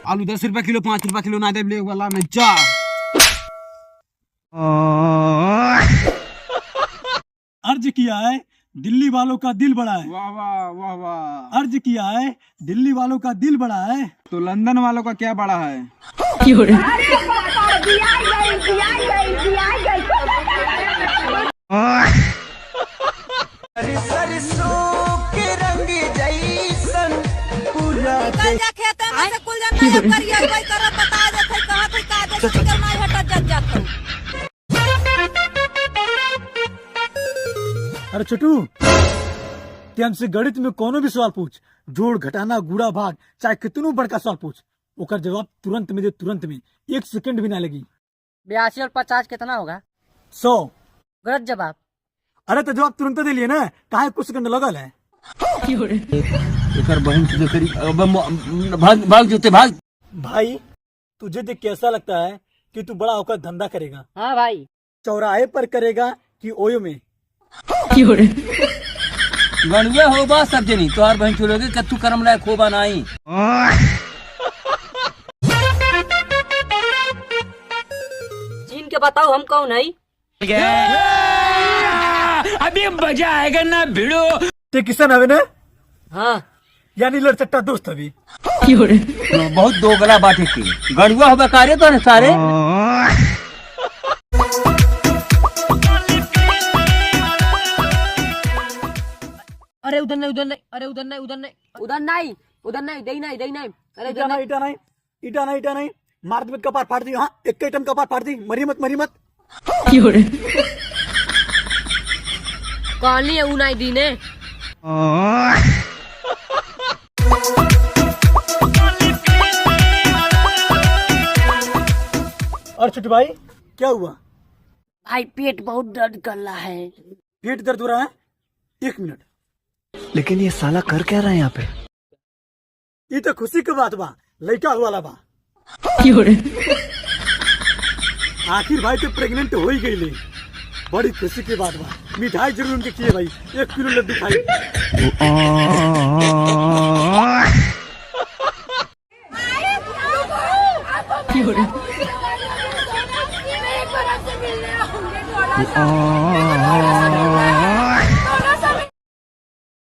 आलू 10 रुपया किलो 5 रुपया किलो ना दे ले वाला में जा। अर्ज किया है दिल्ली वालों का दिल बड़ा है। वाह वाह वाह वाह। अर्ज किया है दिल्ली वालों का दिल बड़ा है तो लंदन वालों का क्या बड़ा है? अरे छोटू ते हमसे गणित में कोनो भी सवाल पूछ, जोड़ घटाना गुड़ा भाग चाहे कितनों बड़का सवाल पूछ, ओकर जवाब तुरंत में दे, तुरंत में, 1 सेकंड भी ना लगी। 82 और 50 कितना होगा? 100। गलत जवाब। अरे तो जवाब तुरंत दे लिए ना, काहे कुछ सेकंड लगल है? भाग जूते भाग। भाई तुझे देख कैसा लगता है कि तू बड़ा होकर धंधा करेगा? हाँ भाई। चौराहे पर करेगा कि ओयो में? गणवे हो बा सब जनी तोहार बहन चलोगे कत्तू करम लायक हो बा नहीं। चीन के बताओ हम कौन है? अभी मजा आएगा ना भिड़ो। ते किसान हवे ना? हाँ। यानी लड़चट्टा दोस्त अभी। बहुत दो गला बाटे की गणवा हो कार्य तो न सारे। अरे उधर नहीं, उधर नहीं, अरे उधर नहीं, उधर नहीं, उधर नहीं, उधर नहीं, दे नहीं, दे नहीं, अरे इटा नहीं, इटा नहीं, इटा नहीं, इटा नहीं, मार दे कपार फाड़ दी। हाँ एक आइटम कपार फाड़ दी, मरी मत, मरी मत। कहानी है उनाई दी ने। और छोटू भाई क्या हुआ? भाई पेट बहुत दर्द कर रहा है। पेट दर्द हो रहा है? 1 मिनट। लेकिन ये साला कर क्या रहा है यहाँ पे? ये तो खुशी की बात बा, लड़का हुआ बा। आखिर भाई तो प्रेग्नेंट हो ही गई, बड़ी खुशी की बात बा। मिठाई जरूर उनके किए भाई, 1 किलो लड्डू खाई।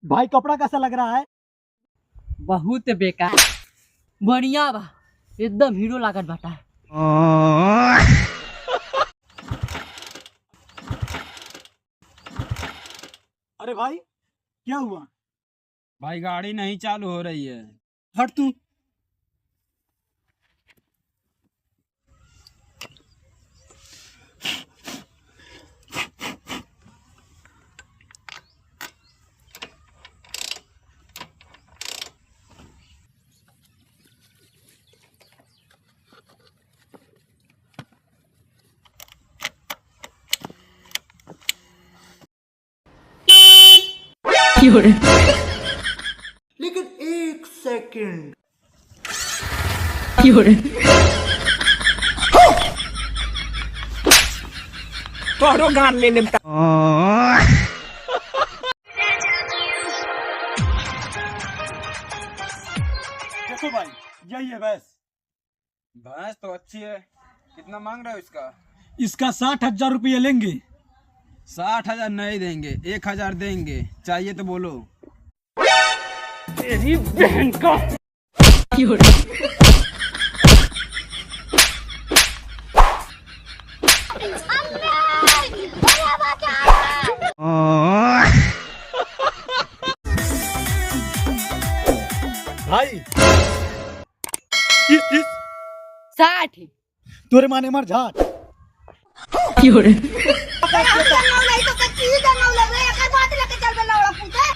भाई कपड़ा कैसा लग रहा है? बहुत बेकार। बढ़िया बा, एकदम हीरो लागत बाटा। अरे भाई क्या हुआ? भाई गाड़ी नहीं चालू हो रही है। हट तू। लेकिन 1 सेकंड। तोड़ो गान ले निपटा। देखो भाई यही है भैंस। भैंस तो अच्छी है, कितना मांग रहे हो इसका? इसका 60,000 रुपये लेंगे। 60,000 नहीं देंगे, 1,000 देंगे। चाहिए तो बोलो। तेरी बहन का। भाई 60। तोरे माने मर झाट। नहीं तो कच्ची ही जंगल लग रहा है, बात लेके चल बेला पूछे।